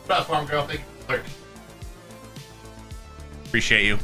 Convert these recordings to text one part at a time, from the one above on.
What up, farm girl? Thank you for the lurk. Appreciate you.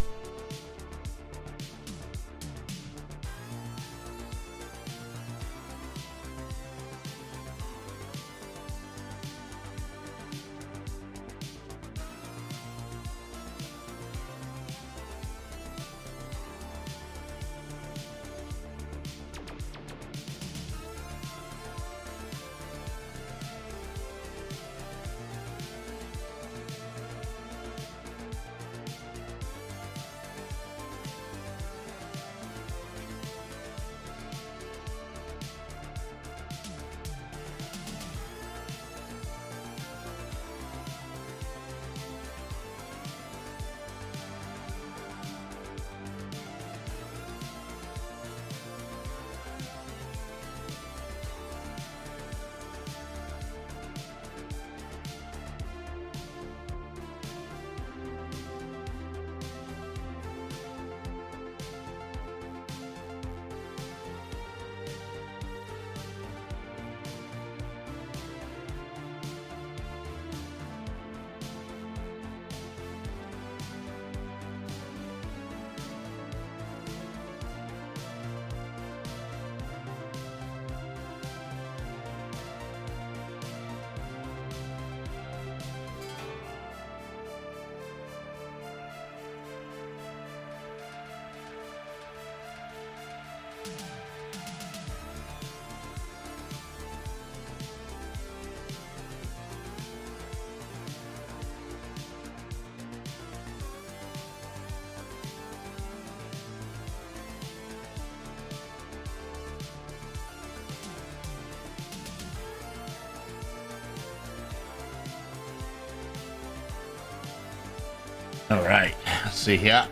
All right, let's see here.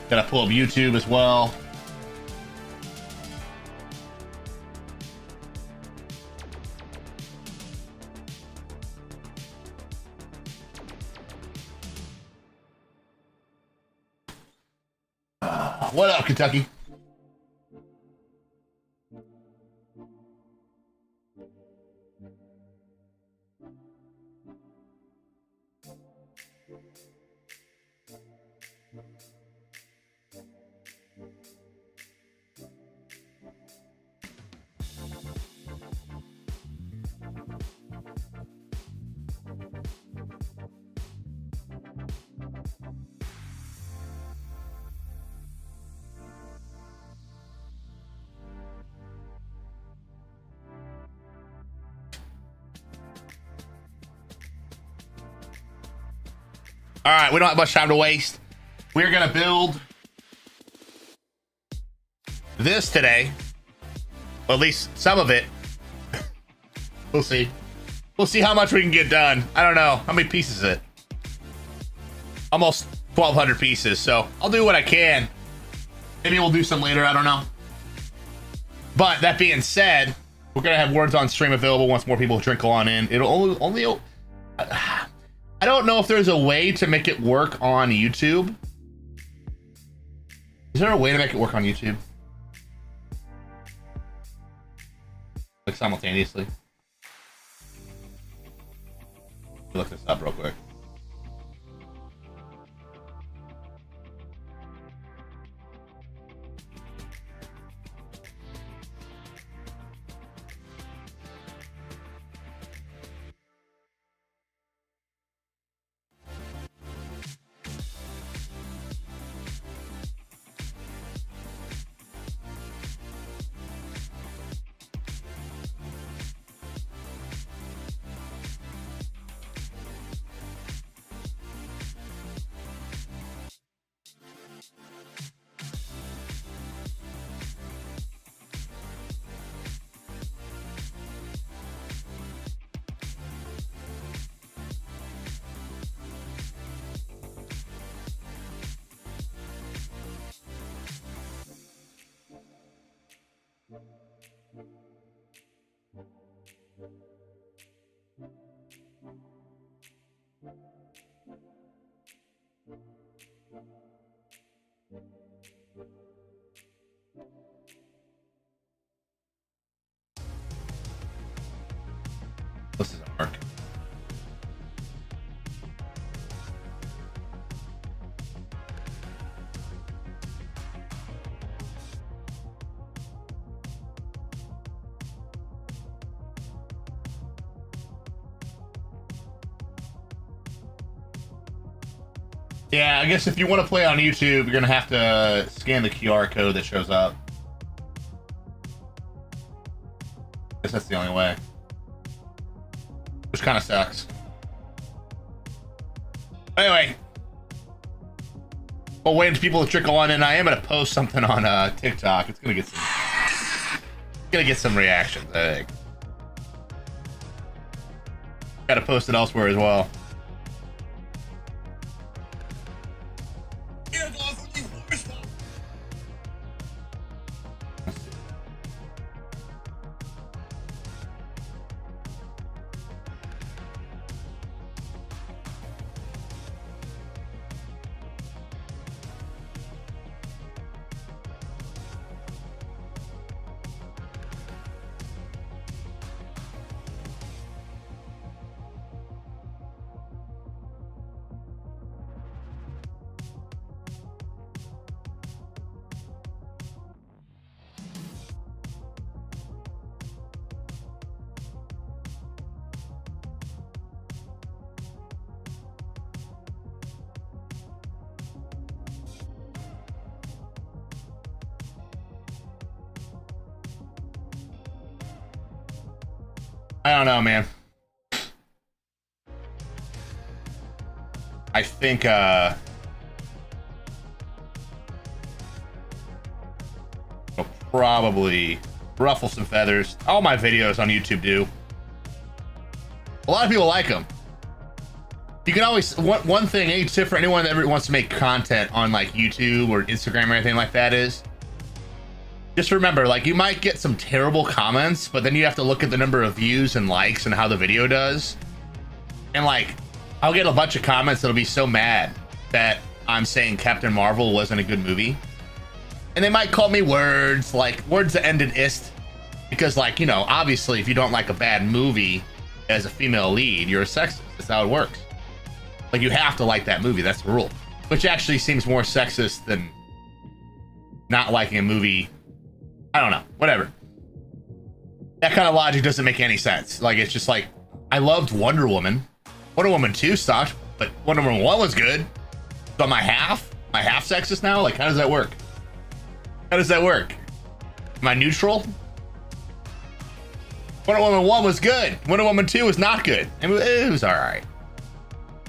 Gotta pull up YouTube as well. What up, Kentucky? All right, we don't have much time to waste. We're gonna build this today, or at least some of it. We'll see. We'll see how much we can get done. I don't know. How many pieces is it? Almost 1,200 pieces, so I'll do what I can. Maybe we'll do some later, I don't know. But that being said, we're gonna have words on stream available once more people trickle on in. It'll only I don't know if there's a way to make it work on YouTube. Is there a way to make it work on YouTube? Like simultaneously? Look this up real quick. Yeah, I guess if you want to play on YouTube, you're gonna have to scan the QR code that shows up. I guess that's the only way. Which kind of sucks. Anyway, well, waiting for people to trickle on in. I am gonna post something on TikTok. It's gonna get some reactions, I think. Gotta post it elsewhere as well. I don't know, man. I think I'll probably ruffle some feathers. All my videos on YouTube do. A lot of people like them. You can always, one thing, any tip for anyone that ever wants to make content on like YouTube or Instagram or anything like that is, just remember, like, you might get some terrible comments, but then you have to look at the number of views and likes and how the video does. And like, I'll get a bunch of comments that'll be so mad that I'm saying Captain Marvel wasn't a good movie. And they might call me words, like words that end in ist. Because, like, you know, obviously if you don't like a bad movie as a female lead, you're a sexist. That's how it works. Like, you have to like that movie, that's the rule. Which actually seems more sexist than not liking a movie. I don't know, whatever. That kind of logic doesn't make any sense. Like, it's just like, I loved Wonder Woman. Wonder Woman 2 sucked, but Wonder Woman 1 was good. So am I half sexist now? Like, how does that work? How does that work? Am I neutral? Wonder Woman 1 was good. Wonder Woman 2 was not good. It was all right.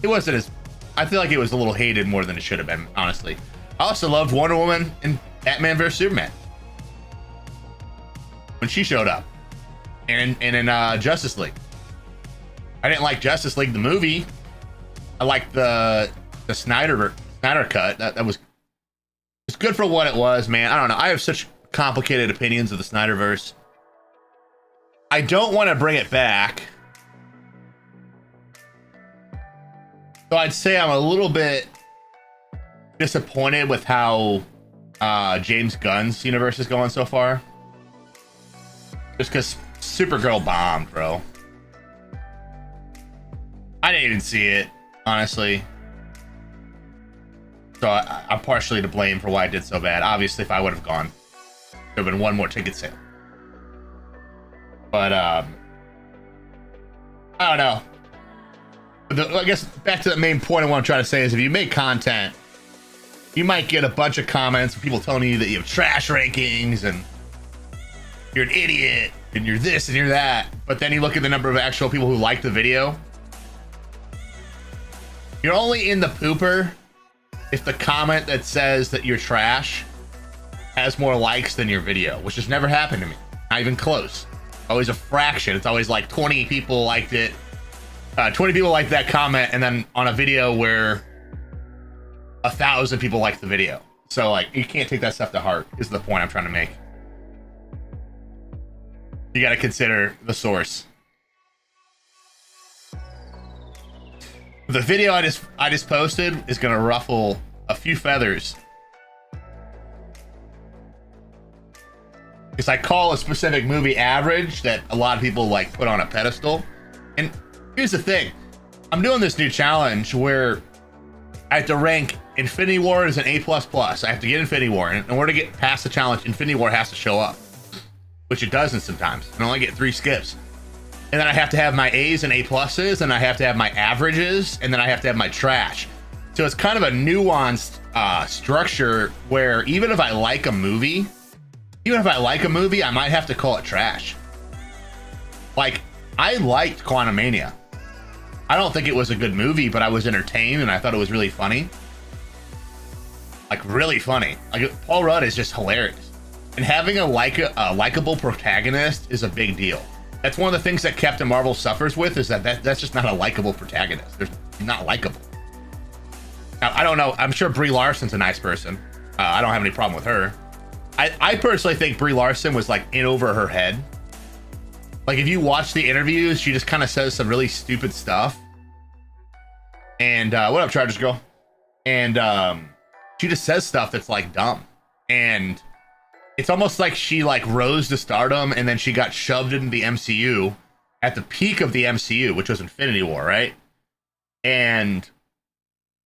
It wasn't as, I feel like it was a little hated more than it should have been, honestly. I also loved Wonder Woman in Batman vs Superman when she showed up, and in Justice League. I didn't like Justice League the movie. I liked the Snyder cut. That was, it's good for what it was, man. I don't know. I have such complicated opinions of the Snyderverse. I don't want to bring it back. So I'd say I'm a little bit disappointed with how James Gunn's universe is going so far. Just because Supergirl bombed, bro. I didn't even see it, honestly. So I'm partially to blame for why I did so bad. Obviously, if I would have gone, there would have been one more ticket sale. But, I don't know. But I guess back to the main point I want to try to say is, if you make content, you might get a bunch of comments from people telling you that you have trash rankings and you're an idiot and you're this and you're that. But then you look at the number of actual people who like the video. You're only in the pooper if the comment that says that you're trash has more likes than your video, which has never happened to me. Not even close. Always a fraction. It's always like 20 people liked it. 20 people liked that comment, and then on a video where 1,000 people liked the video. So, like, you can't take that stuff to heart, is the point I'm trying to make. You got to consider the source. The video I just posted is going to ruffle a few feathers, because I call a specific movie average that a lot of people like put on a pedestal. And here's the thing, I'm doing this new challenge where I have to rank Infinity War as an A++. I have to get Infinity War, and in order to get past the challenge, Infinity War has to show up, which it doesn't sometimes. I only get 3 skips. And then I have to have my A's and A+, and I have to have my averages, and then I have to have my trash. So it's kind of a nuanced structure where even if I like a movie, I might have to call it trash. Like, I liked Quantumania. I don't think it was a good movie, but I was entertained and I thought it was really funny. Like, really funny. Like, Paul Rudd is just hilarious. And having a likable protagonist is a big deal. That's one of the things that Captain Marvel suffers with, is that's just not a likable protagonist. They're not likable. Now, I don't know. I'm sure Brie Larson's a nice person. I don't have any problem with her. I personally think Brie Larson was like in over her head. Like, if you watch the interviews, she just kind of says some really stupid stuff. And what up, Chargers girl? And she just says stuff that's like dumb. And it's almost like she like rose to stardom and then she got shoved into the MCU at the peak of the MCU, which was Infinity War, right? And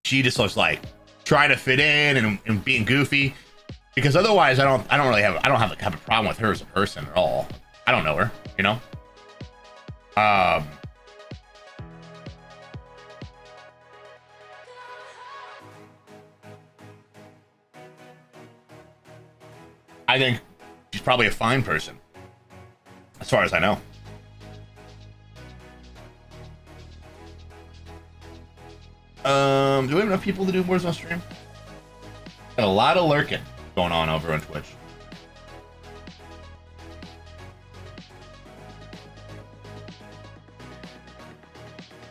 she just was like trying to fit in and being goofy, because otherwise I don't have a problem with her as a person at all. I don't know her, you know. I think she's probably a fine person, as far as I know. Do we have enough people to do Warzone stream? Got a lot of lurking going on over on Twitch.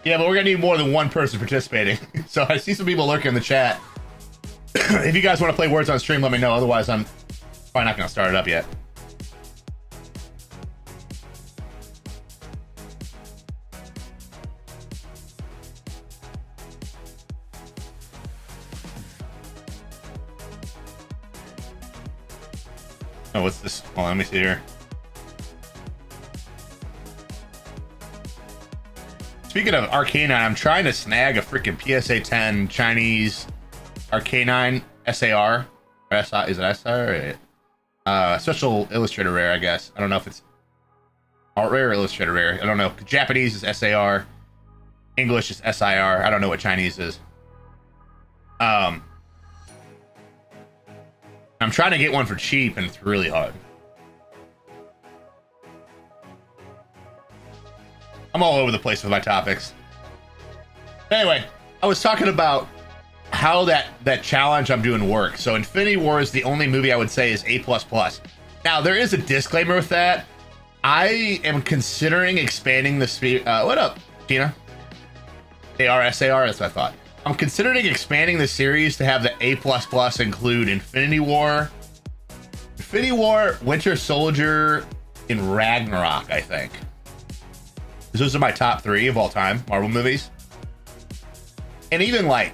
Yeah, but we're gonna need more than one person participating. So I see some people lurking in the chat. If you guys want to play Warzone stream, let me know. Otherwise, I'm probably not gonna start it up yet. Oh, what's this? Hold on, let me see here. Speaking of Arcanine, I'm trying to snag a freaking PSA 10 Chinese Arcanine SAR. Or SI, is it SR? Special Illustrator Rare, I guess. I don't know if it's Art Rare or Illustrator Rare. I don't know. Japanese is SAR. English is SIR. I don't know what Chinese is. I'm trying to get one for cheap, and it's really hard. I'm all over the place with my topics. Anyway, I was talking about how that challenge I'm doing works. So Infinity War is the only movie I would say is A++. Now, there is a disclaimer with that. I am considering expanding the speed. What up, Tina? ARSAR, that's what I thought. I'm considering expanding the series to have the A++ include Infinity War, Winter Soldier, and Ragnarok, I think. Those are my top 3 of all time Marvel movies. And even like,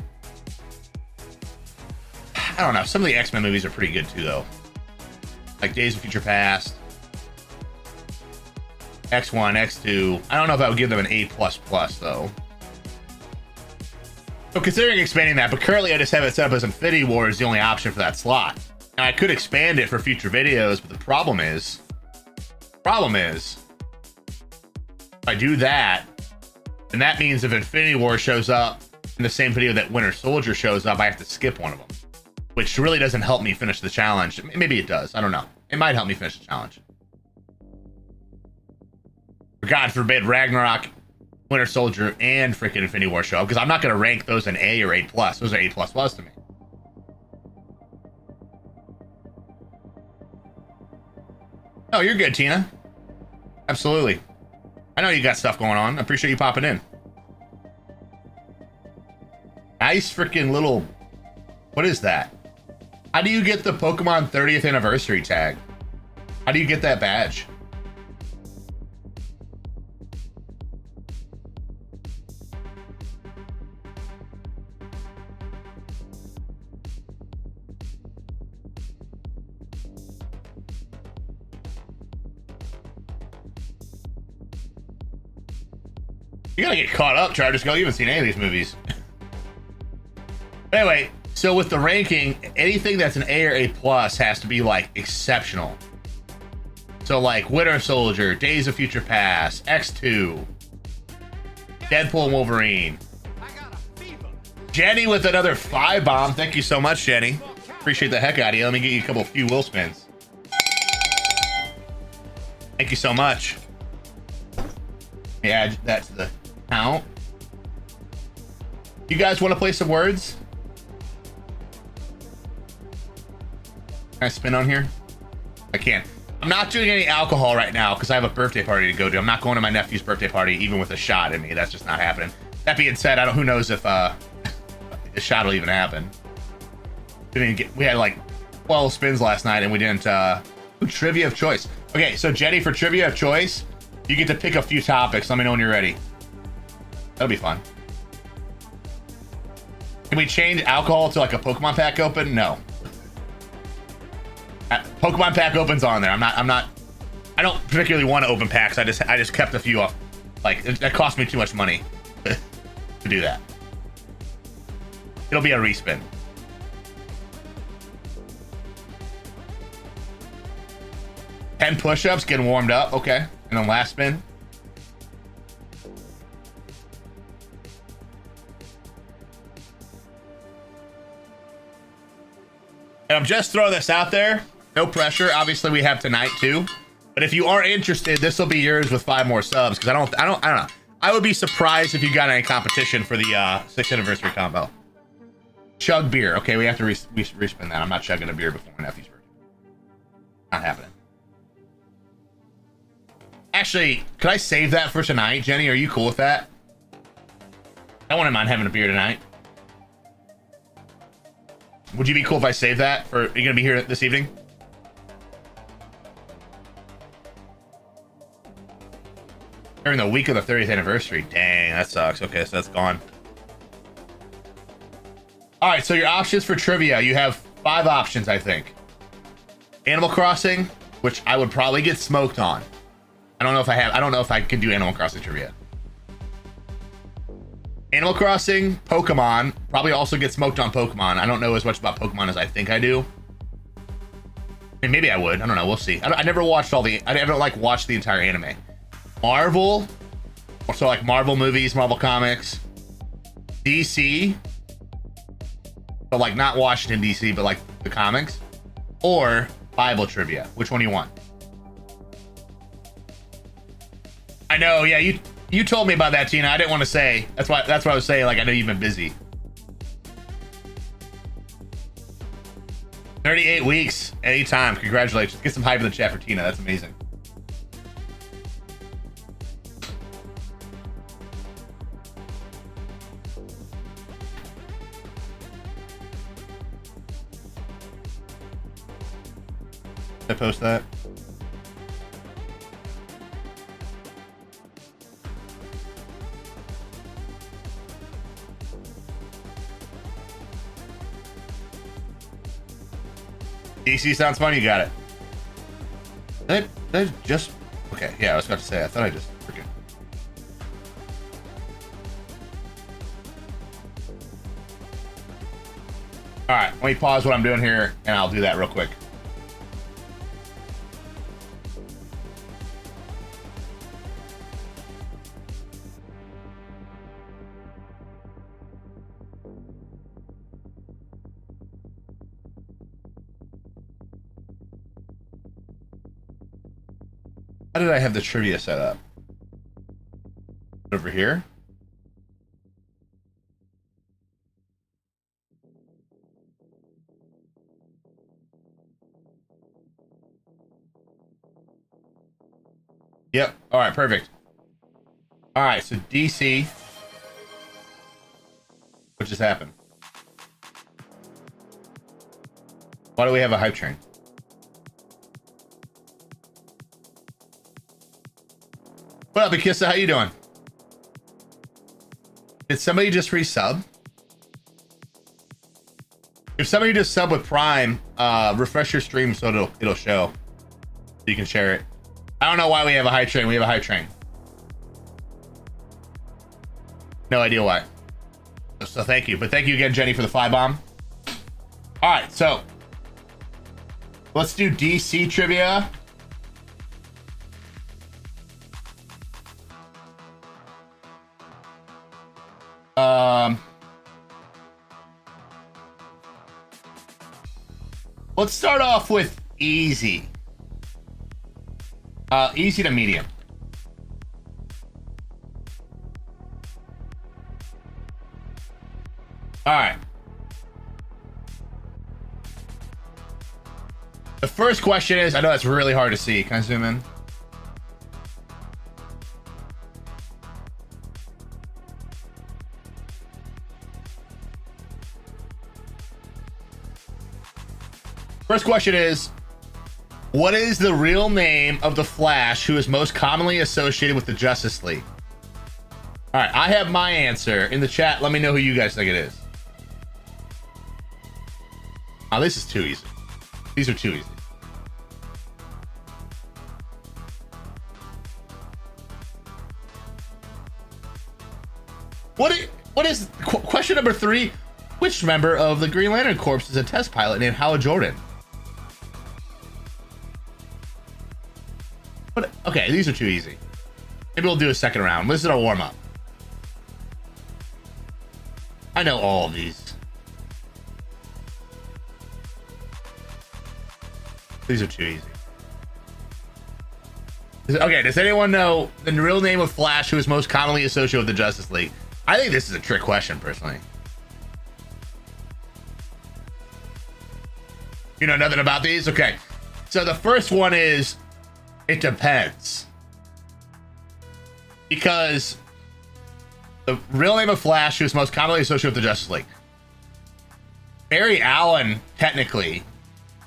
I don't know, some of the X-Men movies are pretty good too, though. Like Days of Future Past, X1, X2. I don't know if I would give them an A++, though. So considering expanding that, but currently I just have it set up as Infinity War is the only option for that slot. Now I could expand it for future videos, but the problem is, if I do that, then that means if Infinity War shows up in the same video that Winter Soldier shows up, I have to skip one of them, which really doesn't help me finish the challenge. Maybe it does. I don't know. It might help me finish the challenge. God forbid Ragnarok, Winter Soldier, and freaking Infinity War show up, because I'm not going to rank those an A or A+. Those are A++ to me. Oh, you're good, Tina. Absolutely. I know you got stuff going on. I appreciate you popping in. Nice freaking little... What is that? How do you get the Pokemon 30th anniversary tag? How do you get that badge? You gotta get caught up, Chargers Go. You haven't seen any of these movies. Anyway, so with the ranking, anything that's an A or A+ has to be like exceptional. So like Winter Soldier, Days of Future Past, X2, Deadpool and Wolverine, Jenny with another 5 bomb. Thank you so much, Jenny. Appreciate the heck out of you. Let me get you a few will spins. Thank you so much. Let me add that to the count. You guys want to play some words? Can I spin on here? I can't. I'm not doing any alcohol right now because I have a birthday party to go to. I'm not going to my nephew's birthday party even with a shot in me. That's just not happening. That being said, who knows if a shot will even happen. We had like 12 spins last night and we didn't trivia of choice. Okay, so Jenny, for trivia of choice, you get to pick a few topics. Let me know when you're ready. That'll be fun. Can we change alcohol to like a Pokemon pack open? No. Pokemon pack opens on there. I don't particularly want to open packs. I just kept a few off. Like that cost me too much money to do that. It'll be a respin. Ten push-ups, getting warmed up. Okay, and then last spin. And I'm just throwing this out there. No pressure. Obviously, we have tonight too. But if you are interested, this will be yours with 5 more subs. Because I don't know. I would be surprised if you got any competition for the 6th anniversary combo. Chug beer. Okay, we have to respin that. I'm not chugging a beer before my nephew's birthday. Not happening. Actually, could I save that for tonight, Jenny? Are you cool with that? I wouldn't mind having a beer tonight. Would you be cool if I save that? Or are you gonna be here this evening? During the week of the 30th anniversary. Dang, that sucks. Okay, so that's gone. All right, so your options for trivia. You have 5 options, I think. Animal Crossing, which I would probably get smoked on. I don't know if I can do Animal Crossing trivia. Animal Crossing, Pokemon, probably also get smoked on Pokemon. I don't know as much about Pokemon as I think I do. I mean, maybe I would. I don't know. We'll see. I never watched I never watched the entire anime. Marvel, so like Marvel movies, Marvel comics, DC, but like not Washington DC, but like the comics, or Bible trivia. Which one do you want? I know, yeah, you told me about that, Tina. I didn't want to say. That's what I was saying. Like, I know you've been busy. 38 weeks, anytime. Congratulations. Get some hype in the chat for Tina. That's amazing. Did I post that? DC sounds funny. You got it. That just okay. Yeah, I was about to say. I thought I just freaking. All right, let me pause what I'm doing here, and I'll do that real quick. How did I have the trivia set up? Over here? Yep. All right, perfect. All right, so DC. What just happened? Why do we have a hype train? What up, Akissa? How you doing? Did somebody just resub? If somebody just sub with Prime, refresh your stream so it'll show. So you can share it. I don't know why we have a hype train. We have a hype train. No idea why. So thank you. But thank you again, Jenny, for the 5 bomb. All right, so let's do DC trivia. Let's start off with easy. Easy to medium. All right. The first question is, I know that's really hard to see. Can I zoom in? First question is, what is the real name of the Flash who is most commonly associated with the Justice League? All right, I have my answer in the chat. Let me know who you guys think it is. Oh, this is too easy. These are too easy. What is question number 3? Which member of the Green Lantern Corps is a test pilot named Hal Jordan? What? Okay, these are too easy. Maybe we'll do a second round. This is our warm up. I know all of these. These are too easy. Okay, does anyone know the real name of Flash who is most commonly associated with the Justice League? I think this is a trick question, personally. You know nothing about these? Okay. So the first one is, it depends. Because the real name of Flash who is most commonly associated with the Justice League. Barry Allen, technically,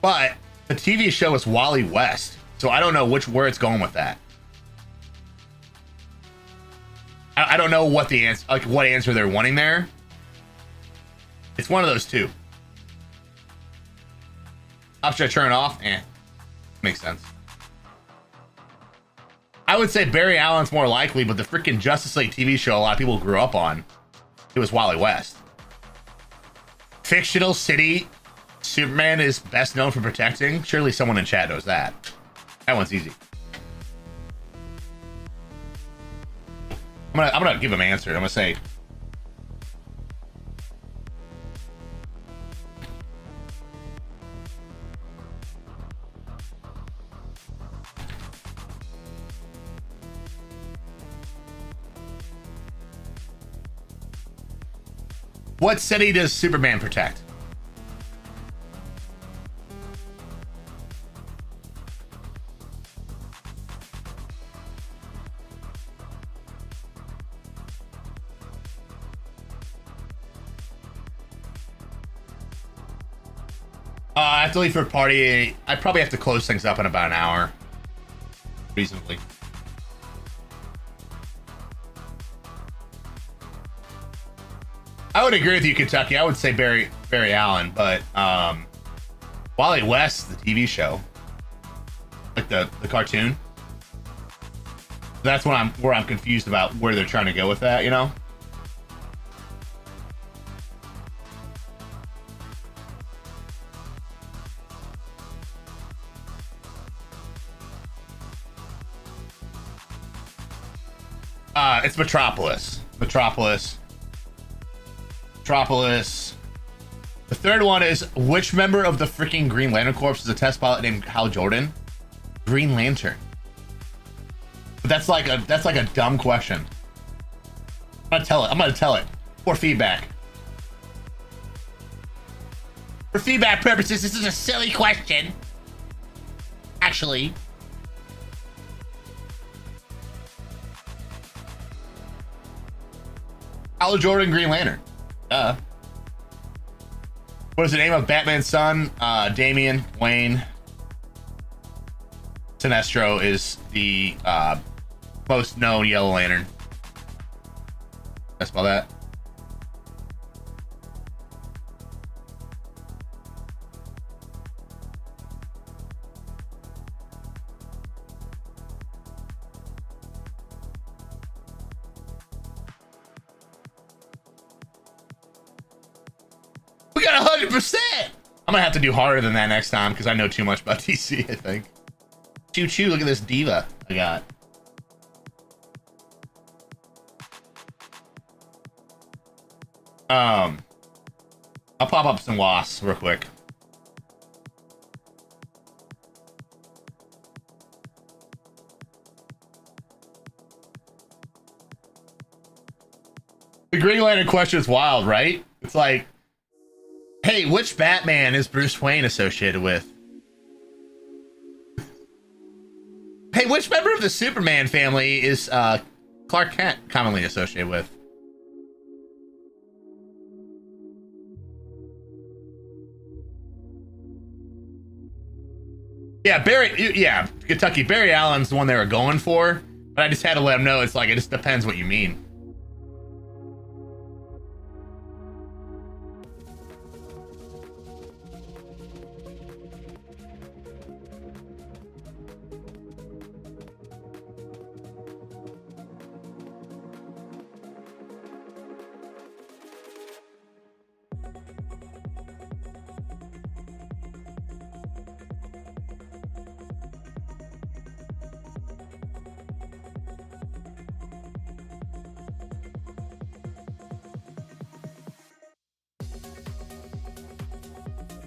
but the TV show is Wally West. So I don't know where it's going with that. I don't know what the answer, like what answer they're wanting there. It's one of those two. Should I turn it off? Makes sense. I would say Barry Allen's more likely, but the freaking Justice League TV show a lot of people grew up on, it was Wally West. Fictional city Superman is best known for protecting. Surely someone in chat knows that. That one's easy. I'm gonna give him an answer. I'm gonna say, what city does Superman protect? I have to leave for a party. I probably have to close things up in about an hour. Reasonably. I would agree with you, Kentucky. I would say Barry Allen, but Wally West, the TV show, like the cartoon. That's where I'm confused about where they're trying to go with that, you know? It's Metropolis. Metropolis. The third one is, which member of the freaking Green Lantern Corps is a test pilot named Hal Jordan? Green Lantern. But that's like a dumb question. I'm gonna tell it. For feedback. For feedback purposes, this is a silly question. Actually. Hal Jordan, Green Lantern. What is the name of Batman's son? Damian Wayne. Sinestro is the most known Yellow Lantern. Can I spell that? We got 100%. I'm gonna have to do harder than that next time because I know too much about DC, I think. Choo choo, look at this diva I got. I'll pop up some wasps real quick. The Green Lantern question is wild, right? It's like, hey, which Batman is Bruce Wayne associated with? Hey, which member of the Superman family is Clark Kent commonly associated with? Yeah, Kentucky. Barry Allen's the one they were going for, but I just had to let him know it's like, it just depends what you mean.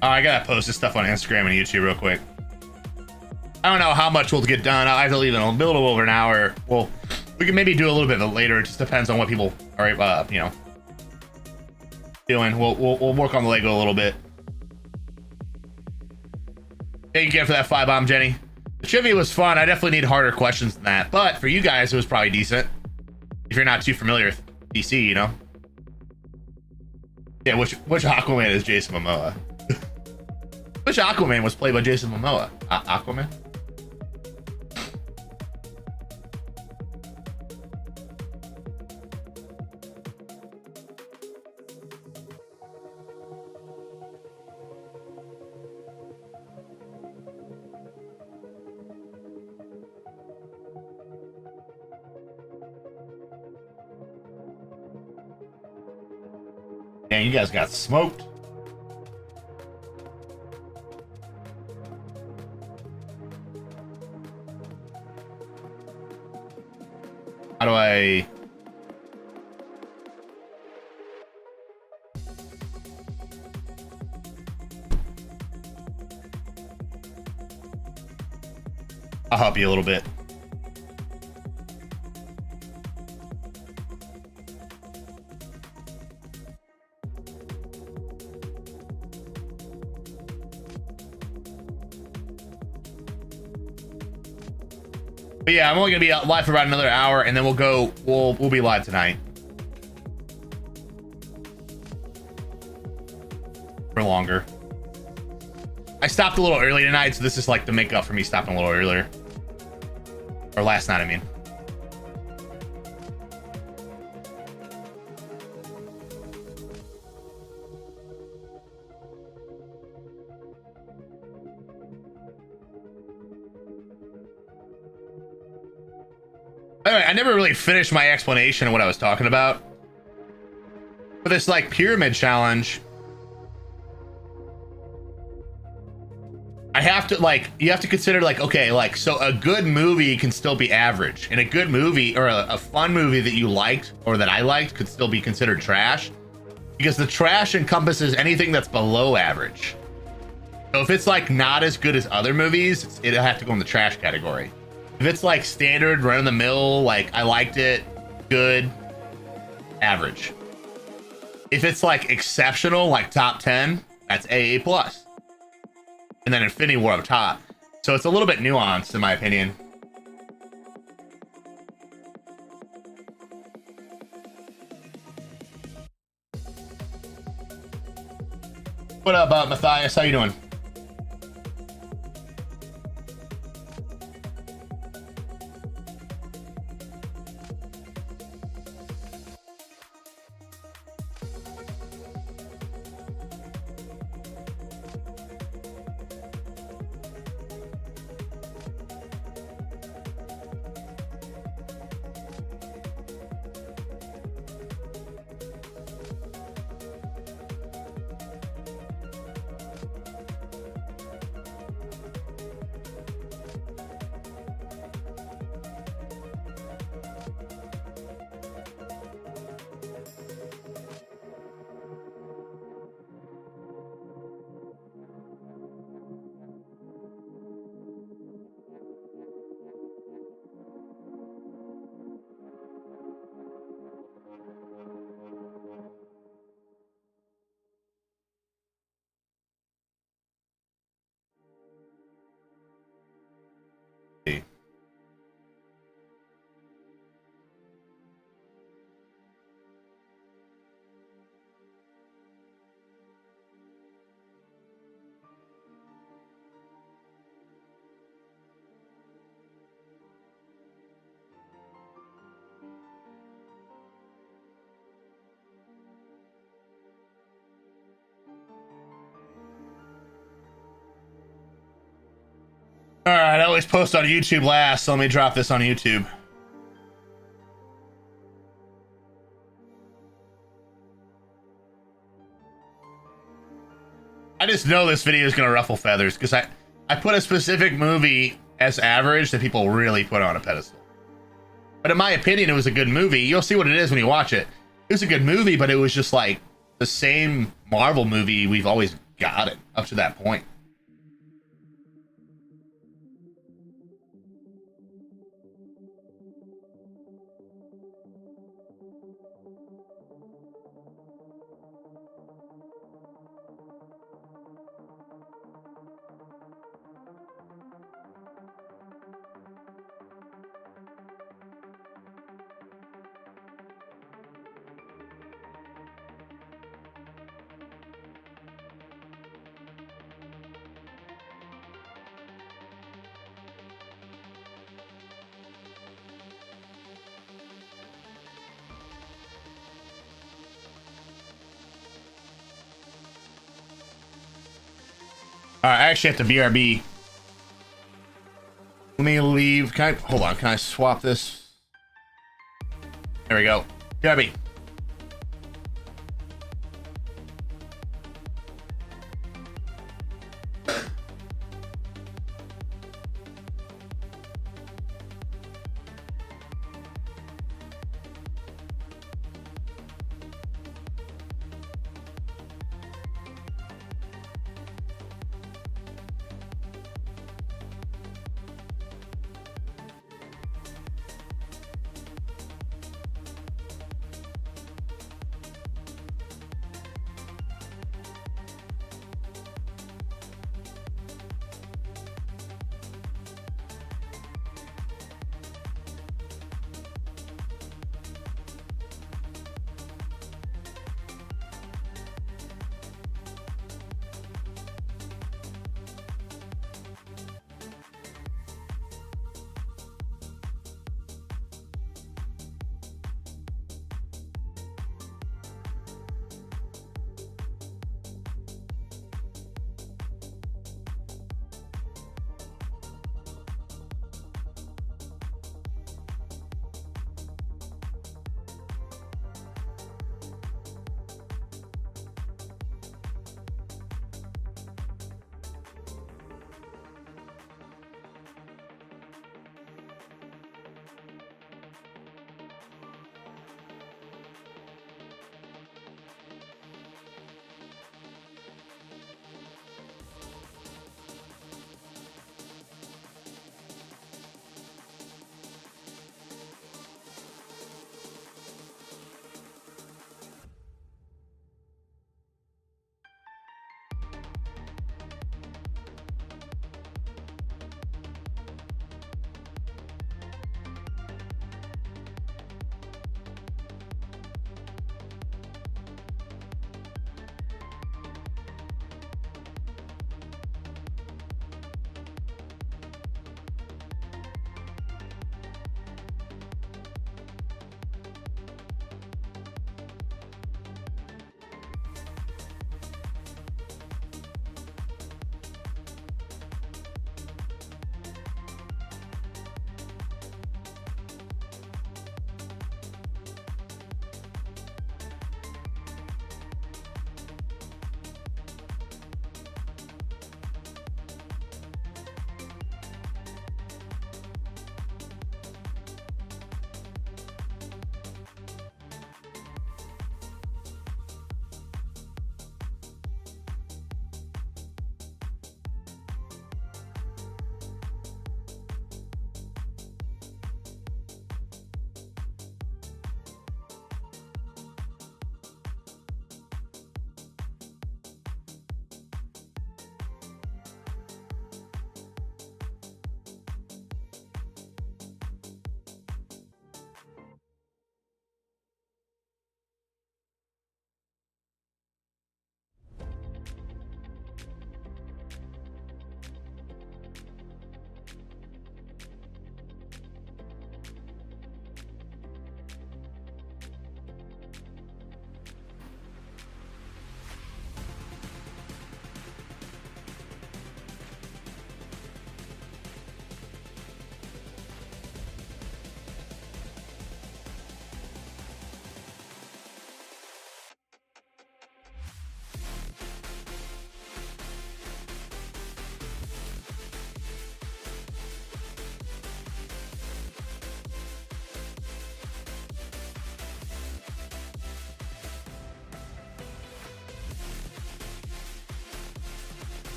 Oh, I gotta post this stuff on Instagram and YouTube real quick. I don't know how much we'll get done. I have to leave in a little over an hour. Well, we can maybe do a little bit later. It just depends on what people are, you know, doing. We'll work on the Lego a little bit. Thank you again for that 5-bomb, Jenny. The trivia was fun. I definitely need harder questions than that, but for you guys, it was probably decent. If you're not too familiar with DC, you know. Yeah, which Aquaman is Jason Momoa? Which Aquaman was played by Jason Momoa? Aquaman? Man, you guys got smoked. How do I... I'll help you a little bit. But yeah, I'm only gonna be live for about another hour, and then we'll be live tonight for longer. I stopped a little early tonight, so this is like the makeup for me stopping a little earlier, or last night, I mean. Anyway, I never really finished my explanation of what I was talking about. For this like pyramid challenge, I have to you have to consider okay, so a good movie can still be average, and a good movie or a fun movie that you liked or that I liked could still be considered trash, because the trash encompasses anything that's below average. So if it's not as good as other movies, it'll have to go in the trash category. If it's standard, run of the mill, I liked it, good, average. If it's exceptional, top 10, that's AA plus. And then Infinity War up top. So it's a little bit nuanced in my opinion. What up, Matthias? How you doing? always post on YouTube last, so let me drop this on YouTube. I just know this video is going to ruffle feathers because I put a specific movie as average that people really put on a pedestal. But in my opinion, it was a good movie. You'll see what it is when you watch it. It was a good movie, but it was just like the same Marvel movie we've always gotten up to that point. Alright, I actually have to BRB. Let me leave. Hold on, can I swap this? There we go. BRB.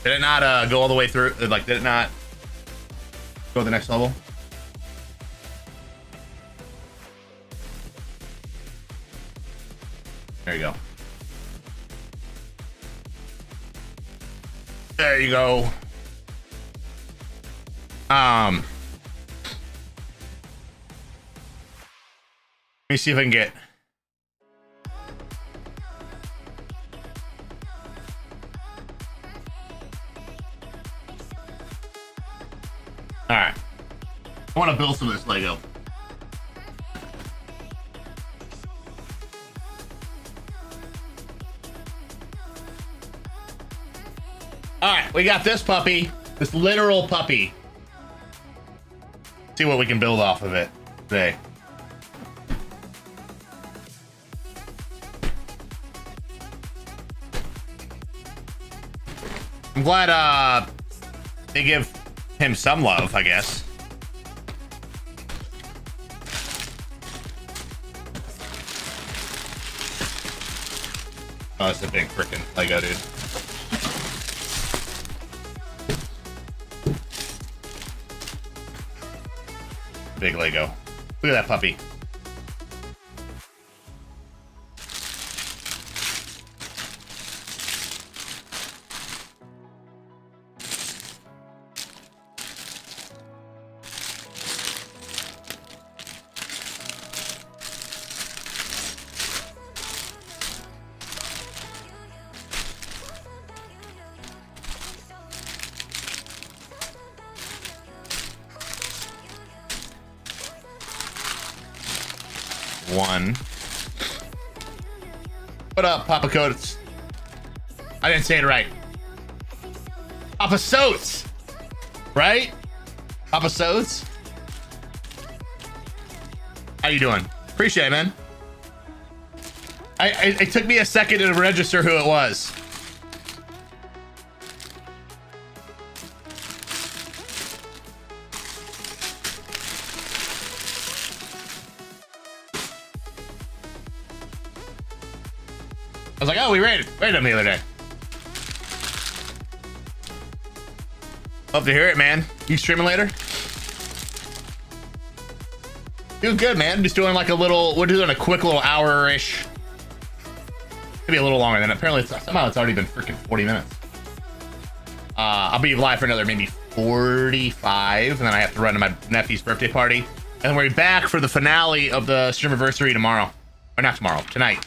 Did it not go all the way through? Like, did it not go to the next level? There you go. There you go. Let me see if I can get. All right. I want to build some of this Lego. All right, we got this puppy, this literal puppy. See what we can build off of it today. I'm glad they give him some love, I guess. Oh, it's a big freaking Lego, dude. Big Lego. Look at that puppy. One. What up, Papa Coates? I didn't say it right. Papa Soats, right? Papa Soats. How you doing? Appreciate it, man. It took me a second to register who it was. I was like, oh, we rated him the other day. Love to hear it, man. You streaming later? Doing good, man. Just doing like a little, we're doing a quick little hour-ish. Maybe a little longer than that. Apparently, somehow it's already been freaking 40 minutes. I'll be live for another maybe 45, and then I have to run to my nephew's birthday party. And then we'll be back for the finale of the Streamiversary tomorrow. Or not tomorrow, tonight.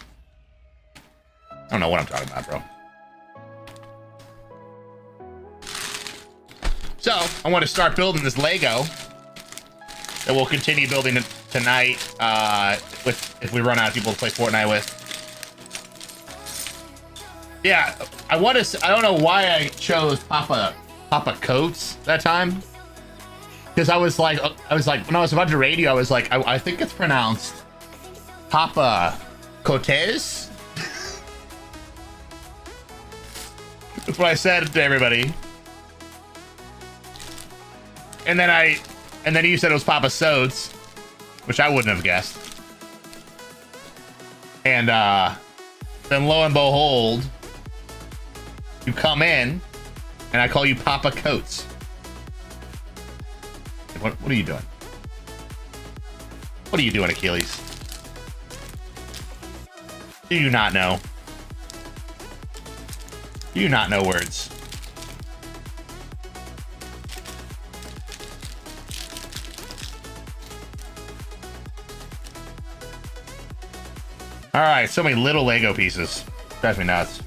I don't know what I'm talking about, bro. So, I want to start building this Lego that we'll continue building tonight if we run out of people to play Fortnite with. Yeah, I don't know why I chose Papa Coates that time. Because I was like, when I was about to radio, I was like, I think it's pronounced Papa Coates. That's what I said to everybody. And then you said it was Papa Soats, which I wouldn't have guessed. And then lo and behold, you come in and I call you Papa Coates. What are you doing? What are you doing, Achilles? Do you not know? Do you not know words? All right, so many little Lego pieces. Drives me nuts.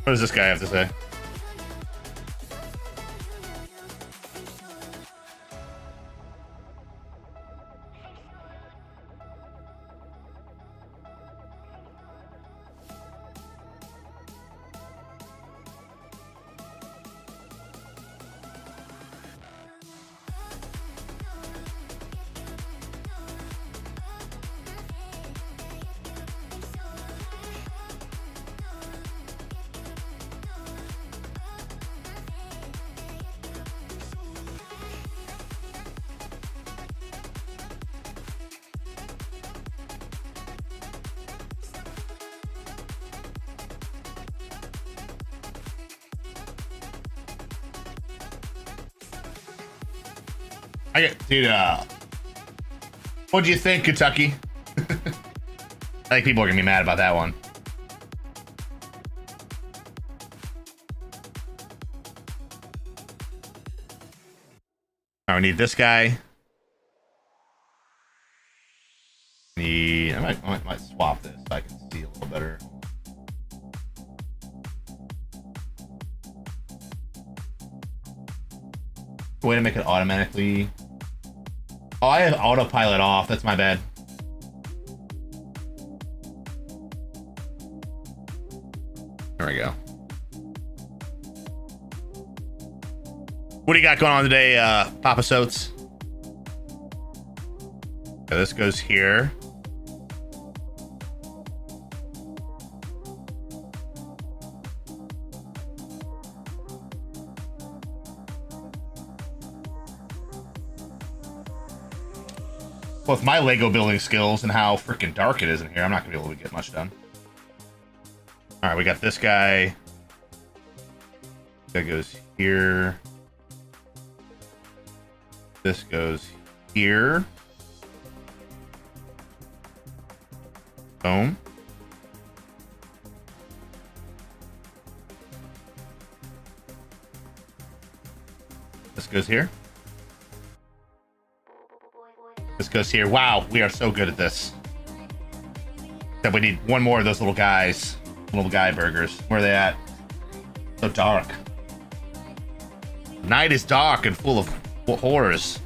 What does this guy have to say? I get, dude. What'd you think, Kentucky? I think people are gonna be mad about that one. I need this guy. I might swap this so I can see a little better. Way to make it automatically. Oh, I have autopilot off. That's my bad. There we go. What do you got going on today, Papa Soats? Okay, this goes here. Well, with my Lego building skills and how freaking dark it is in here, I'm not gonna be able to get much done. All right, we got this guy. That goes here. This goes here. Boom. This goes here. This goes here. Wow, we are so good at this. Except we need one more of those little guys. Little guy burgers. Where are they at? So dark. Night is dark and full of horrors.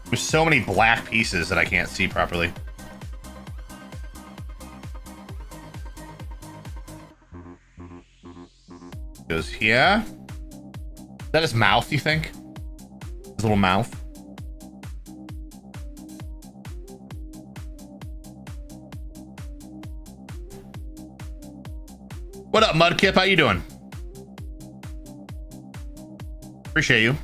There's so many black pieces that I can't see properly. Goes here. Is that his mouth, you think? His little mouth. What up, Mudkip? How you doing? Appreciate you.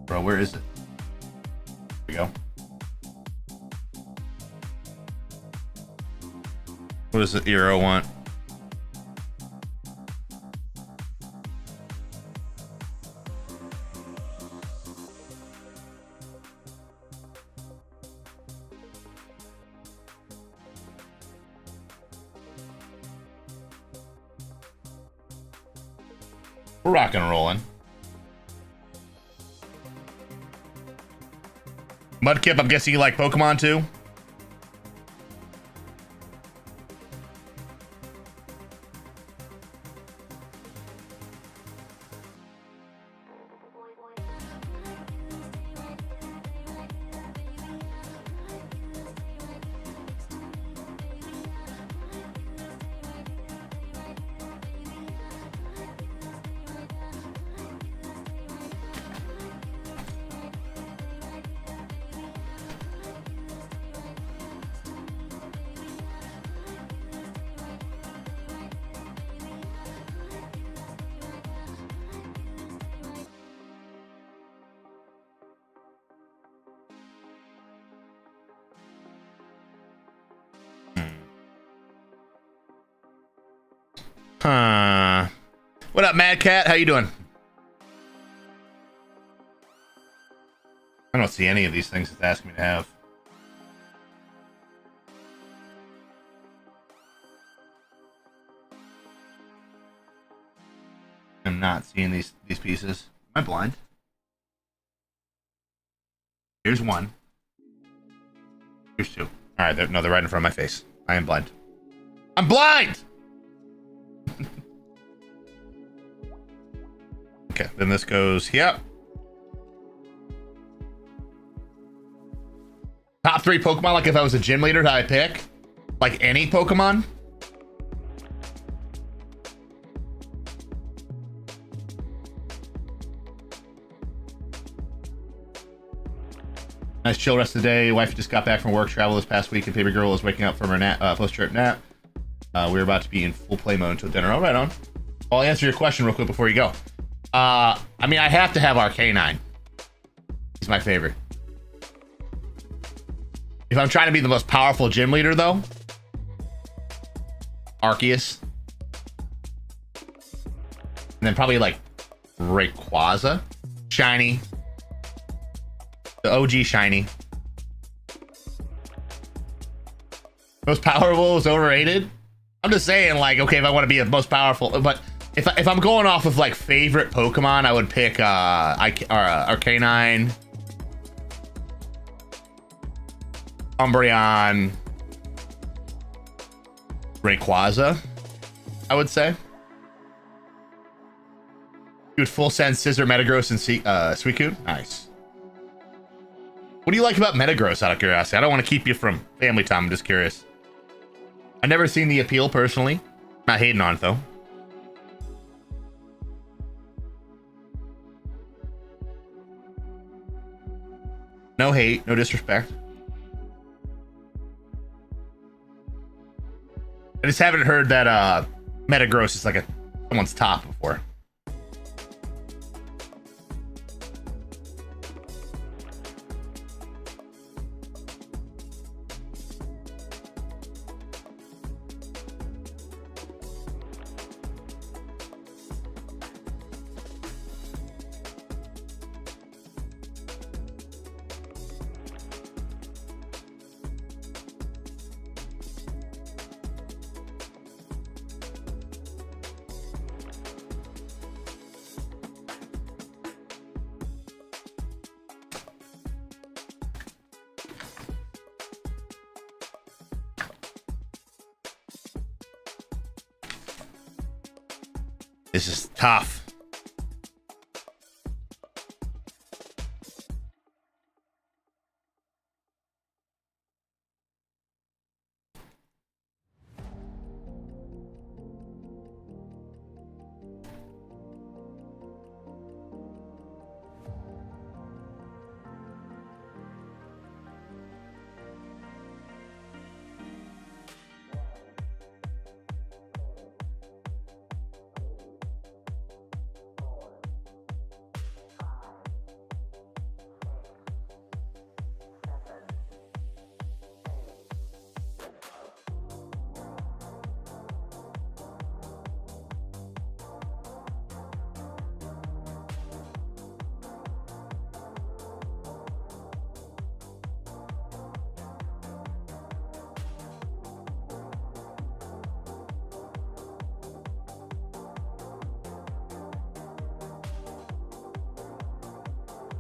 Bro, where is it? Here we go. What does the hero want? We're rocking and rolling. Mudkip, I'm guessing you like Pokemon too? Huh. What up, Mad Cat? How you doing? I don't see any of these things it's asking me to have. I'm not seeing these pieces. Am I blind? Here's one. Here's two. All right, no, they're right in front of my face. I am blind. I'm blind! Okay, then this goes here. Top 3 Pokemon, like if I was a gym leader, that I pick? Like any Pokemon? Nice chill rest of the day. Wife just got back from work, travel this past week, and baby girl was waking up from her nap, post-trip nap. We were about to be in full play mode until dinner. All right, on. I'll answer your question real quick before you go. I mean, I have to have Arcanine. He's my favorite. If I'm trying to be the most powerful gym leader, though, Arceus. And then probably like Rayquaza. Shiny. The OG Shiny. Most powerful is overrated. I'm just saying, like, okay, if I want to be the most powerful, but if I'm going off of like favorite Pokemon, I would pick Arcanine, Umbreon, Rayquaza, I would say. Dude, full send Scizor, Metagross, and Suicune. Nice. What do you like about Metagross, out of curiosity? I don't want to keep you from family time. I'm just curious. I've never seen the appeal personally. Not hating on it though. No hate, no disrespect. I just haven't heard that Metagross is like someone's top before. This is tough.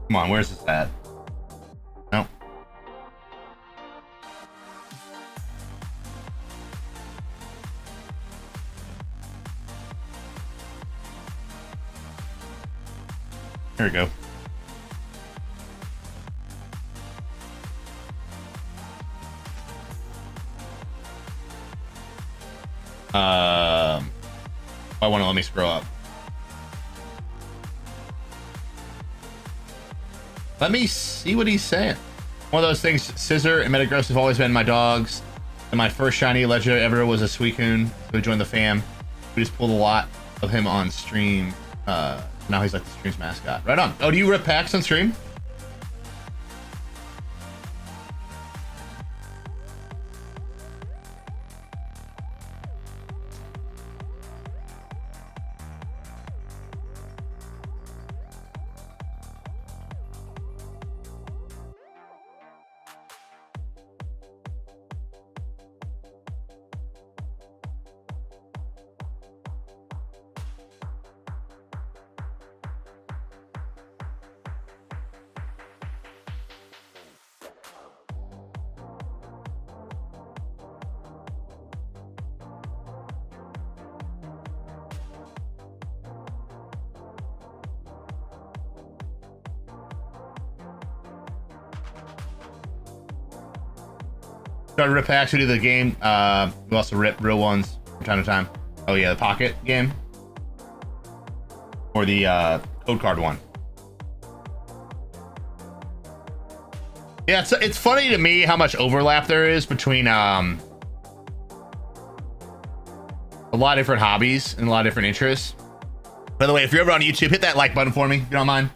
Come on, where's this at? No. Here we go. I want to let me scroll up. Let me see what he's saying. One of those things, Scizor and Metagross have always been my dogs. And my first shiny legendary ever was a Suicune, who joined the fam. We just pulled a lot of him on stream. Now he's like the stream's mascot. Right on. Oh, do you rip packs on stream? Started rip packs. We do the game. We also rip real ones from time to time. Oh yeah, the pocket game. Or the code card one. Yeah, it's funny to me how much overlap there is between a lot of different hobbies and a lot of different interests. By the way, if you're ever on YouTube, hit that like button for me if you don't mind.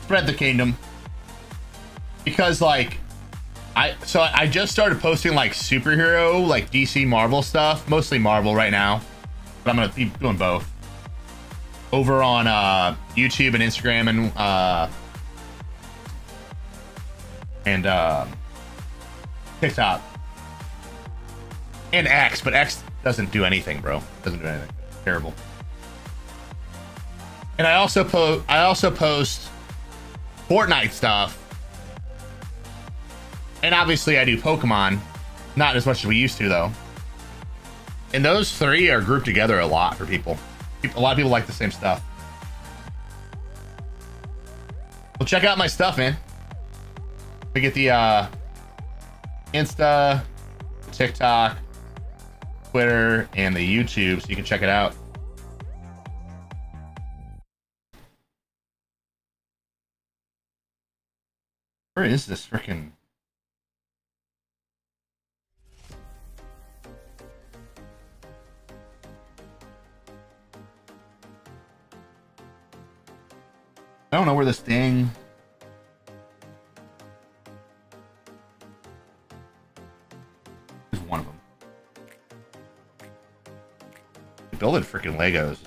Spread the kingdom. Because like I just started posting like superhero, like DC Marvel stuff, mostly Marvel right now, but I'm gonna keep doing both over on YouTube and Instagram and TikTok and X, but X doesn't do anything, bro. Doesn't do anything. It's terrible. And I also post Fortnite stuff. And obviously I do Pokemon, not as much as we used to though. And those three are grouped together a lot for people. A lot of people like the same stuff. Well, check out my stuff, man. We get the Insta, TikTok, Twitter, and the YouTube, so you can check it out. Where is this freaking... I don't know where this thing... There's one of them. Building freaking Legos. It'd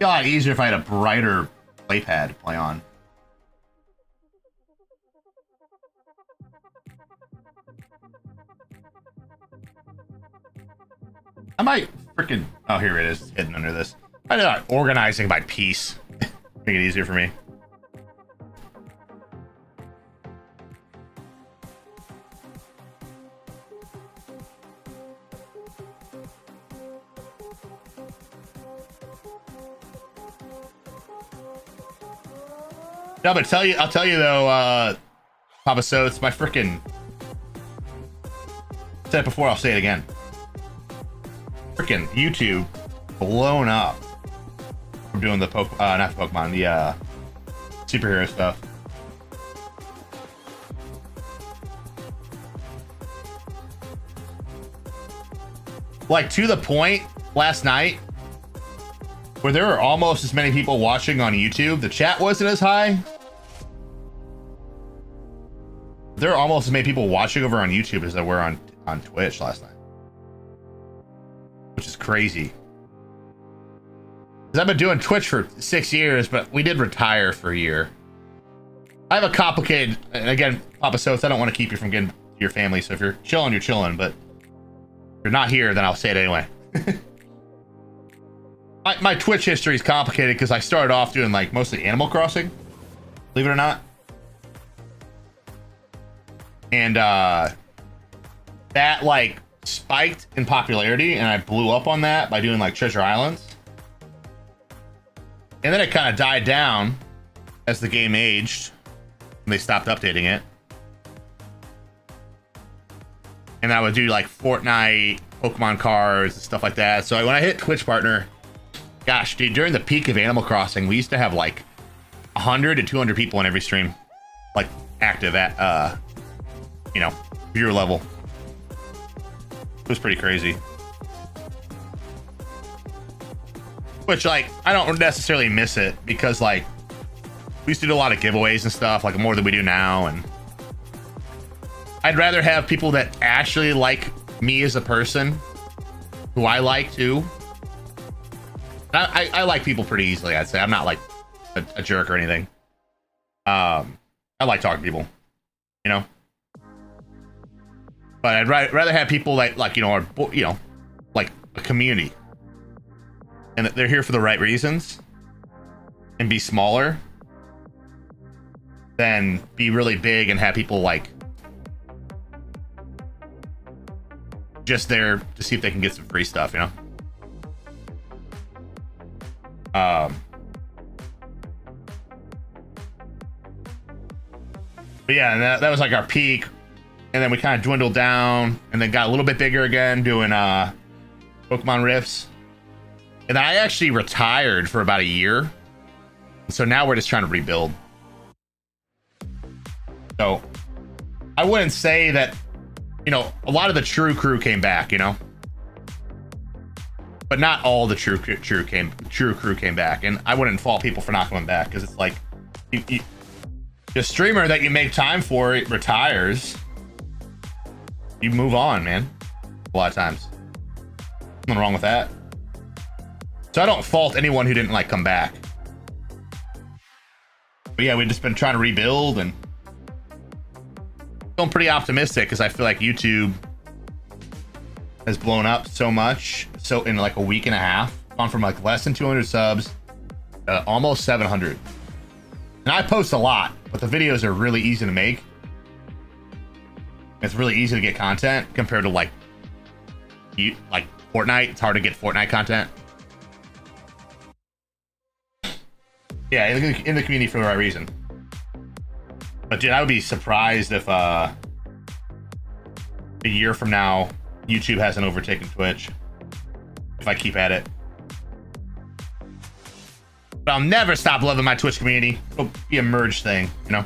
be a lot easier if I had a brighter playpad to play on. I might freaking... Oh, here it is. It's hidden under this. I'm not organizing by piece. Make it easier for me. No, but I'll tell you though, Papa, so it's my freaking... Said it before, I'll say it again. Freaking YouTube blown up. From doing the not the Pokemon, the superhero stuff. Like to the point last night where there were almost as many people watching on YouTube. The chat wasn't as high. There are almost as many people watching over on YouTube as there were on Twitch last night, which is crazy. I've been doing Twitch for 6 years, but we did retire for a year. I have a complicated, and again, Papa Soth, I don't want to keep you from getting to your family, so if you're chilling, you're chilling, but if you're not here, then I'll say it anyway. my Twitch history is complicated because I started off doing like mostly Animal Crossing, believe it or not. And that like spiked in popularity, and I blew up on that by doing like Treasure Islands. And then it kind of died down as the game aged and they stopped updating it. And I would do like Fortnite, Pokemon cards and stuff like that. So when I hit Twitch partner, gosh, dude, during the peak of Animal Crossing, we used to have like 100 to 200 people in every stream, like active at, you know, viewer level. It was pretty crazy. Which, like, I don't necessarily miss it because, like, we used to do a lot of giveaways and stuff, like, more than we do now, and I'd rather have people that actually like me as a person, who I like, too. I like people pretty easily, I'd say. I'm not, like, a jerk or anything. I like talking to people, you know? But I'd rather have people that, like, you know, are, you know, like, a community. And that they're here for the right reasons and be smaller than be really big and have people like just there to see if they can get some free stuff, you know? But yeah, and that was like our peak, and then we kind of dwindled down, and then got a little bit bigger again doing Pokemon Rifts, and then I actually retired for about a year, so now we're just trying to rebuild. So I wouldn't say that, you know, a lot of the true crew came back, you know, but not all the true crew came back, and I wouldn't fault people for not coming back, because it's like the streamer that you make time for it retires, you move on, man. A lot of times, nothing wrong with that. So I don't fault anyone who didn't like come back. But yeah, we've just been trying to rebuild, and I'm pretty optimistic because I feel like YouTube has blown up so much. So in like a week and a half, gone from like less than 200 subs to almost 700. And I post a lot, but the videos are really easy to make. It's really easy to get content compared to like Fortnite. It's hard to get Fortnite content. Yeah, in the community for the right reason. But dude, I would be surprised if a year from now YouTube hasn't overtaken Twitch if I keep at it. But I'll never stop loving my Twitch community. It'll be a merge thing, you know?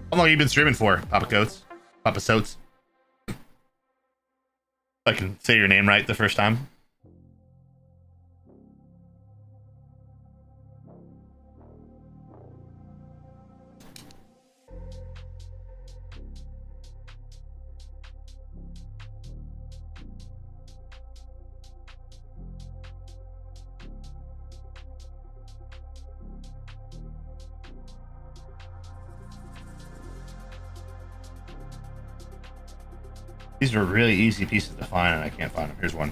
How long have you been streaming for, Papa Coats? Papa Soats? I can say your name right the first time. These are really easy pieces to find, and I can't find them. Here's one.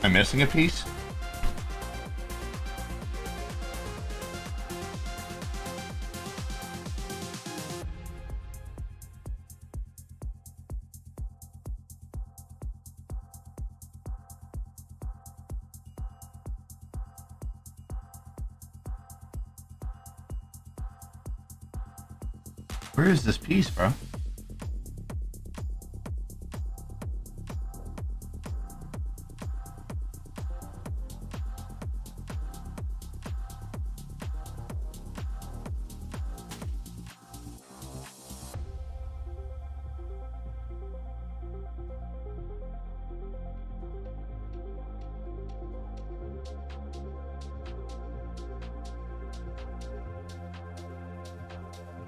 Am I missing a piece? Where is this piece, bro?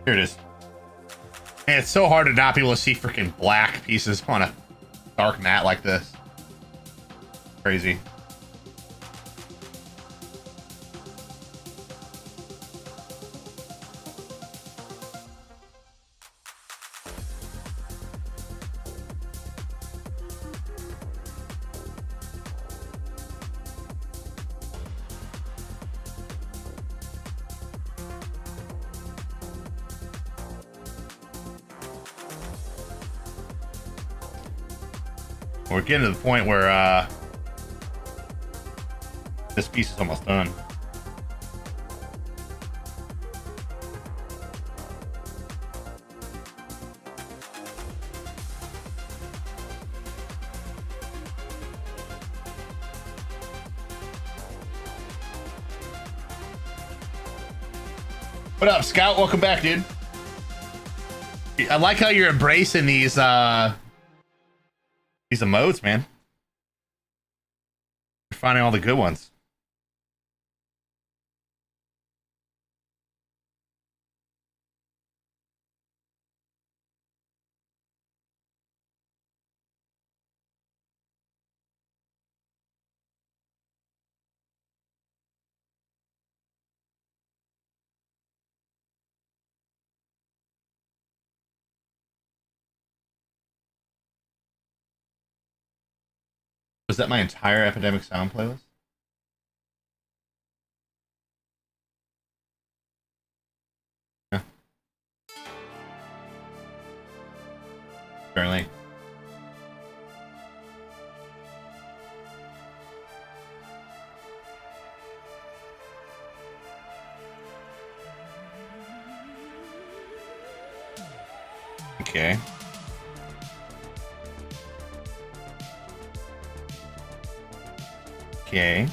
Here it is. Man, it's so hard to not be able to see freaking black pieces on a dark mat like this. Crazy. We're getting to the point where this piece is almost done. What up, Scout? Welcome back, dude. I like how you're embracing these emotes, man. You're finding all the good ones. Was that my entire Epidemic Sound playlist? Yeah. Apparently. Okay. Okay.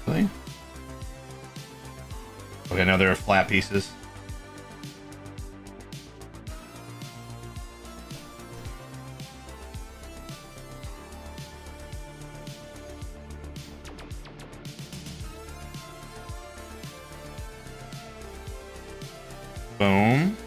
Really? Okay, now there are flat pieces. Boom.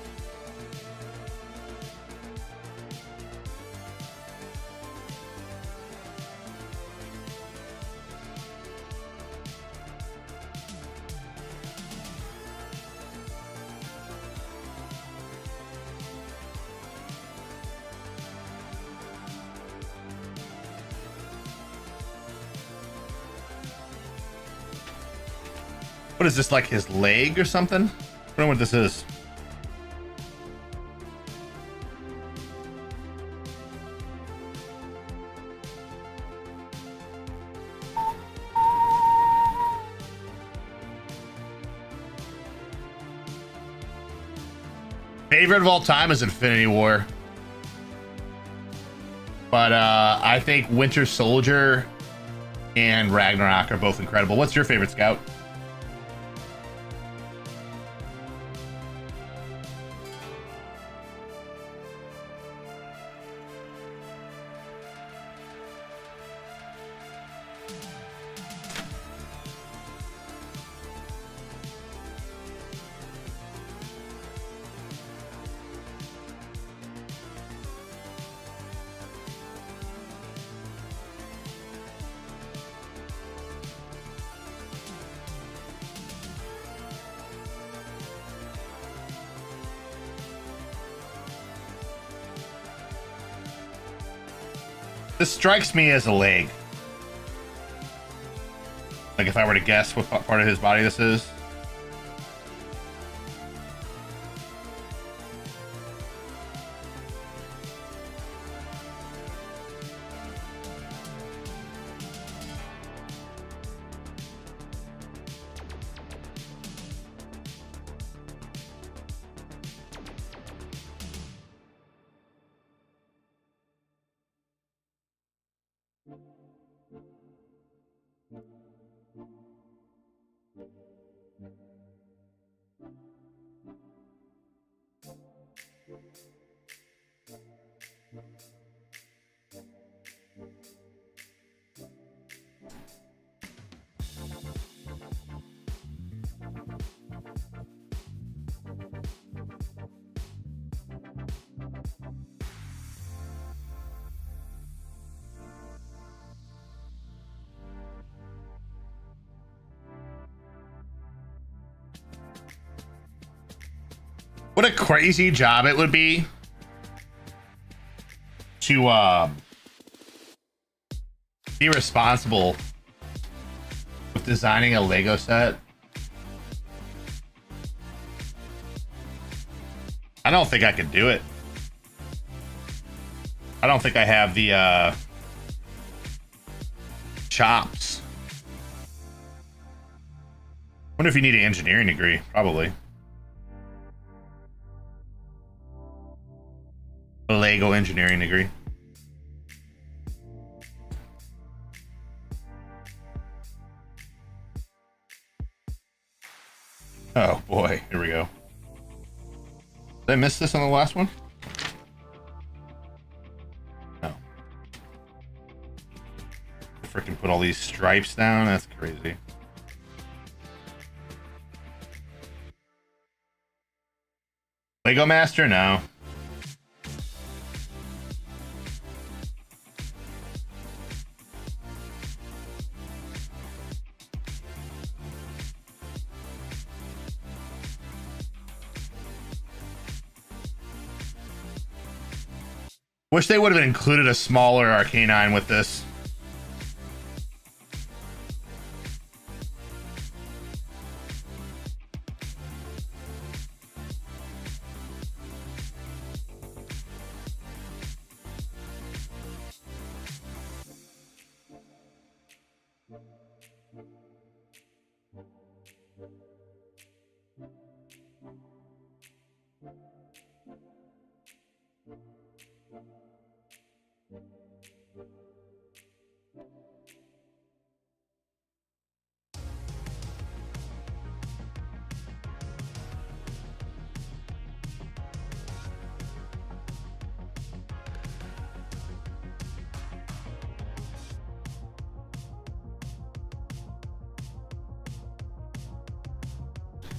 What is this, like his leg or something? I don't know what this is. Favorite of all time is Infinity War. But I think Winter Soldier and Ragnarok are both incredible. What's your favorite, Scout? This strikes me as a leg. Like if I were to guess what part of his body this is. What a crazy job it would be to be responsible with designing a Lego set I don't think I could do it. I don't think I have the chops. Wonder if you need an engineering degree. Probably. A Lego engineering degree. Oh boy, here we go. Did I miss this on the last one? No. Freaking put all these stripes down. That's crazy. Lego Master? No. Wish they would have included a smaller Arcanine with this.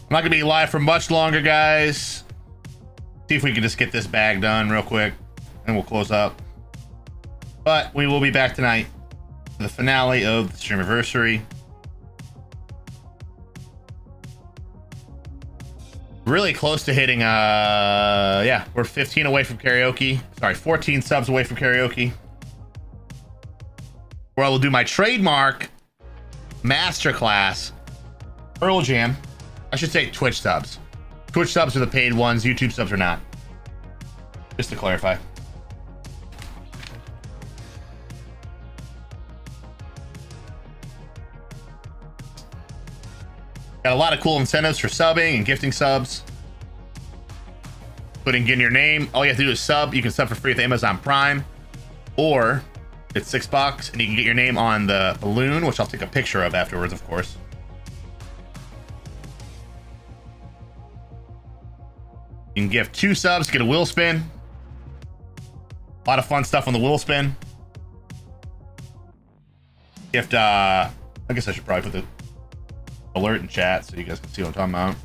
I'm not gonna be live for much longer, guys. See if we can just get this bag done real quick, and we'll close up. But we will be back tonight for the finale of the Streamiversary. Really close to hitting, yeah, we're 15 away from karaoke. Sorry, 14 subs away from karaoke. Where I will do my trademark masterclass, Earl Jam. I should say Twitch subs. Twitch subs are the paid ones, YouTube subs are not. Just to clarify. Got a lot of cool incentives for subbing and gifting subs. Including getting your name. All you have to do is sub. You can sub for free with Amazon Prime. Or it's $6 and you can get your name on the balloon, which I'll take a picture of afterwards, of course. You can gift 2 subs, get a wheel spin. A lot of fun stuff on the wheel spin. Gift, I guess I should probably put the alert in chat so you guys can see what I'm talking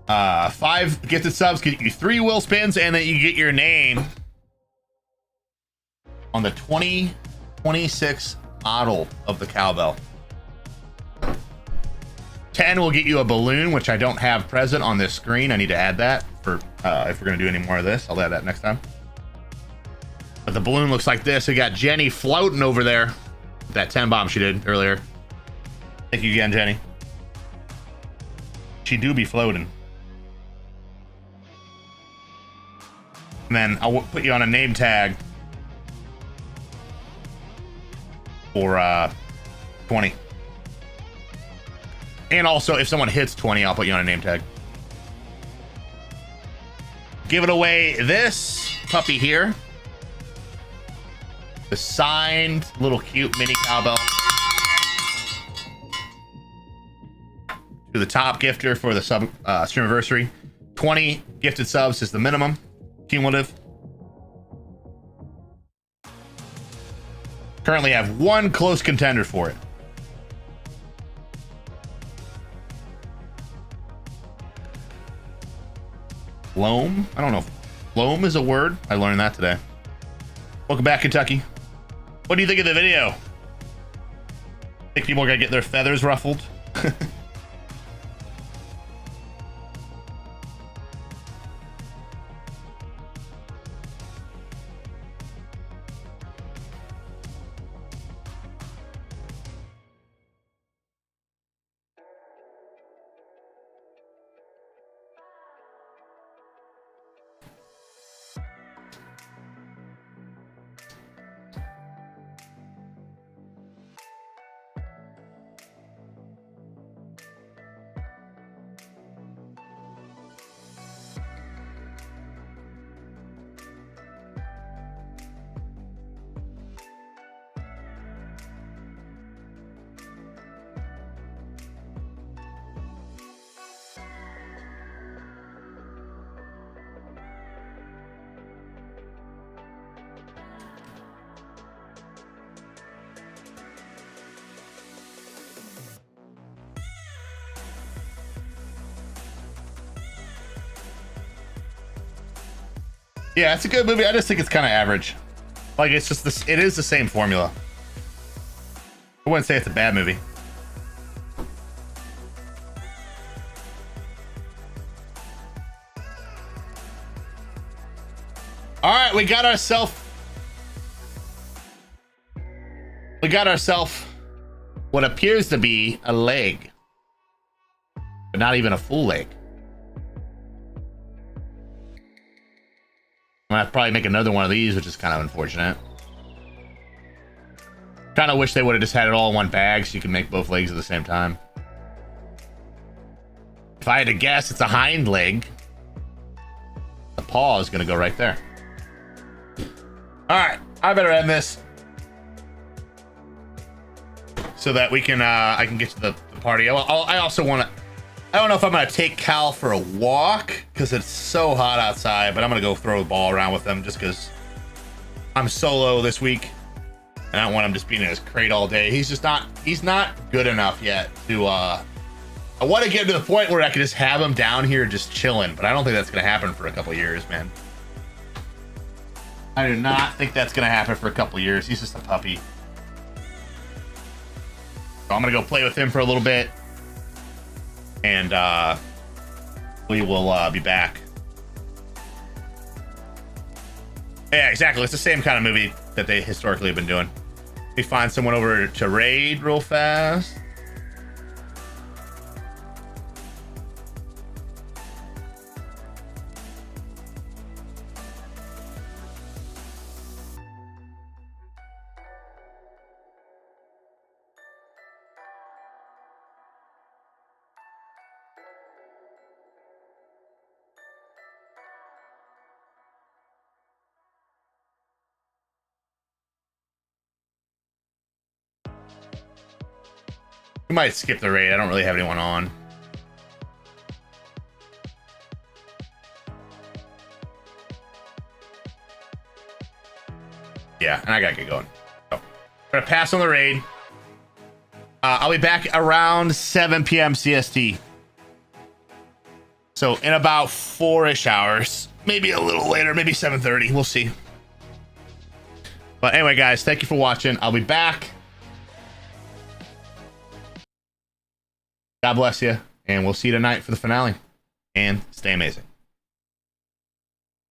about. 5 gifted subs get you 3 wheel spins, and then you get your name on the 2026 model of the cowbell. 10 will get you a balloon, which I don't have present on this screen. I need to add that for if we're gonna do any more of this. I'll add that next time. But the balloon looks like this. We got Jenny floating over there with that 10 bomb she did earlier. Thank you again, Jenny. She do be floating. And then I'll put you on a name tag for 20. And also, if someone hits 20, I'll put you on a name tag. Giving away this puppy here. The signed little cute mini cowbell. To the top gifter for the sub Streamiversary. 20 gifted subs is the minimum. Cumulative. Currently have 1 close contender for it. Loam? I don't know if loam is a word. I learned that today. Welcome back, Kentucky. What do you think of the video? Think people are gonna get their feathers ruffled? Yeah, it's a good movie. I just think it's kind of average. Like, it's just this. It is the same formula. I wouldn't say it's a bad movie. All right, we got ourselves what appears to be a leg, but not even a full leg. I'm gonna have to probably make another one of these, which is kind of unfortunate. Kind of wish they would have just had it all in one bag so you can make both legs at the same time. If I had to guess, it's a hind leg. The paw is gonna go right there. All right, I better end this so that we can I can get to the party. I also want to. I don't know if I'm gonna take Cal for a walk because it's so hot outside, but I'm gonna go throw the ball around with him just because I'm solo this week and I don't want him just being in his crate all day. He's not good enough yet to. I want to get to the point where I can just have him down here just chilling, but I don't think that's gonna happen for a couple years, man. I do not think that's gonna happen for a couple years. He's just a puppy. So I'm gonna go play with him for a little bit, and we will be back. Yeah, exactly. It's the same kind of movie that they historically have been doing. Let me find someone over to raid real fast. We might skip the raid. I don't really have anyone on. Yeah, and I gotta get going. So, I'm gonna pass on the raid. I'll be back around 7 p.m. CST. So in about 4-ish hours, maybe a little later, maybe 7:30. We'll see. But anyway, guys, thank you for watching. I'll be back. God bless you, and we'll see you tonight for the finale. And stay amazing.